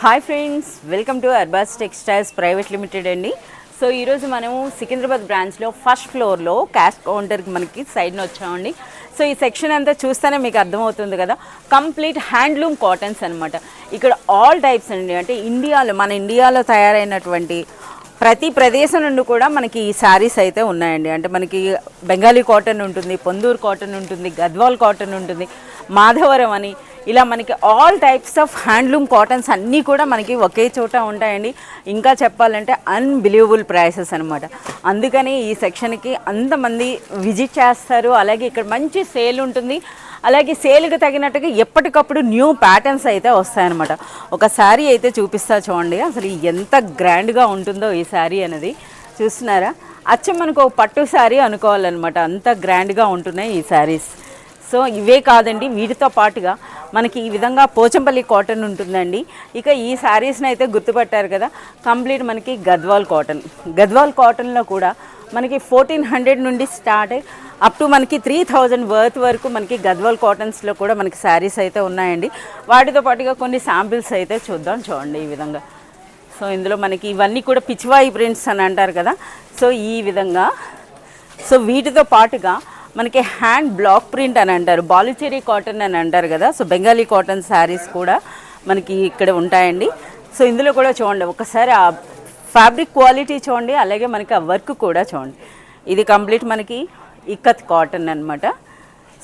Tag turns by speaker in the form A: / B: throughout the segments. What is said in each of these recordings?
A: Hi friends, welcome to Arbaz textiles private limited అండి. So ఈరోజు మనము సికింద్రాబాద్ బ్రాంచ్లో ఫస్ట్ ఫ్లోర్లో క్యాష్ కౌంటర్కి మనకి సైడ్న వచ్చామండి. సో ఈ సెక్షన్ అంతా చూస్తేనే మీకు అర్థమవుతుంది కదా, కంప్లీట్ హ్యాండ్లూమ్ కాటన్స్ అనమాట. ఇక్కడ ఆల్ టైప్స్ అండి, అంటే మన ఇండియాలో తయారైనటువంటి ప్రతి ప్రదేశం నుండి కూడా మనకి ఈ శారీస్ అయితే ఉన్నాయండి. అంటే మనకి బెంగాలీ కాటన్ ఉంటుంది, పొందూరు కాటన్ ఉంటుంది, గద్వాల్ కాటన్ ఉంటుంది, మాధవరం అని ఇలా మనకి all types of handloom cottons అన్నీ కూడా మనకి ఒకే చోట ఉంటాయండి. ఇంకా చెప్పాలంటే అన్బిలీవబుల్ ప్రైసెస్ అనమాట. అందుకని ఈ సెక్షన్కి అంతమంది విజిట్ చేస్తారు. అలాగే ఇక్కడ మంచి సేల్ ఉంటుంది. అలాగే సేల్కి తగినట్టుగా ఎప్పటికప్పుడు న్యూ ప్యాటర్న్స్ అయితే వస్తాయన్నమాట. ఒక శారీ అయితే చూపిస్తా చూడండి, అసలు ఎంత గ్రాండ్గా ఉంటుందో ఈ శారీ అనేది. చూస్తున్నారా, అచ్చం మనకు పట్టు శారీ అనుకోవాలన్నమాట, అంత గ్రాండ్గా ఉంటున్నాయి ఈ శారీస్. సో ఇవే కాదండి, వీటితో పాటుగా మనకి ఈ విధంగా పోచంపల్లి కాటన్ ఉంటుందండి. ఇక ఈ శారీస్ని అయితే గుర్తుపట్టారు కదా, కంప్లీట్ మనకి గద్వాల్ కాటన్లో కూడా మనకి 1400 నుండి స్టార్ట్ అయ్యి అప్ టు మనకి 3000 వర్త్ వరకు మనకి గద్వాల్ కాటన్స్లో కూడా మనకి శారీస్ అయితే ఉన్నాయండి. వాటితో పాటుగా కొన్ని శాంపిల్స్ అయితే చూడండి ఈ విధంగా. సో ఇందులో మనకి ఇవన్నీ కూడా పిచ్చివాయి ప్రింట్స్ అని అంటారు కదా, సో ఈ విధంగా. సో వీటితో పాటుగా మనకి హ్యాండ్ బ్లాక్ ప్రింట్ అని అంటారు, బాలుచేరి కాటన్ అని అంటారు కదా, సో బెంగాలీ కాటన్ శారీస్ కూడా మనకి ఇక్కడ ఉంటాయండి. సో ఇందులో కూడా చూడండి ఒకసారి ఆ ఫ్యాబ్రిక్ క్వాలిటీ చూడండి, అలాగే మనకి ఆ వర్క్ కూడా చూడండి. ఇది కంప్లీట్ మనకి ఇక్కత్ కాటన్ అనమాట.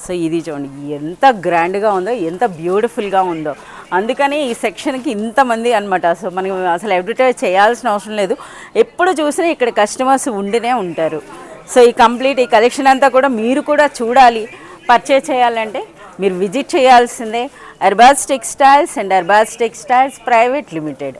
A: సో ఇది చూడండి ఎంత గ్రాండ్గా ఉందో, ఎంత బ్యూటిఫుల్గా ఉందో. అందుకని ఈ సెక్షన్కి ఇంతమంది అనమాట. సో మనకి అసలు అడ్వర్టైజ్ చేయాల్సిన అవసరం లేదు, ఎప్పుడు చూసినా ఇక్కడ కస్టమర్స్ ఉండినే ఉంటారు. సో ఈ కంప్లీట్ ఈ కలెక్షన్ అంతా కూడా మీరు కూడా చూడాలి, పర్చేజ్ చేయాలంటే మీరు విజిట్ చేయాల్సిందే Arbaz textiles and Arbaz textiles private limited.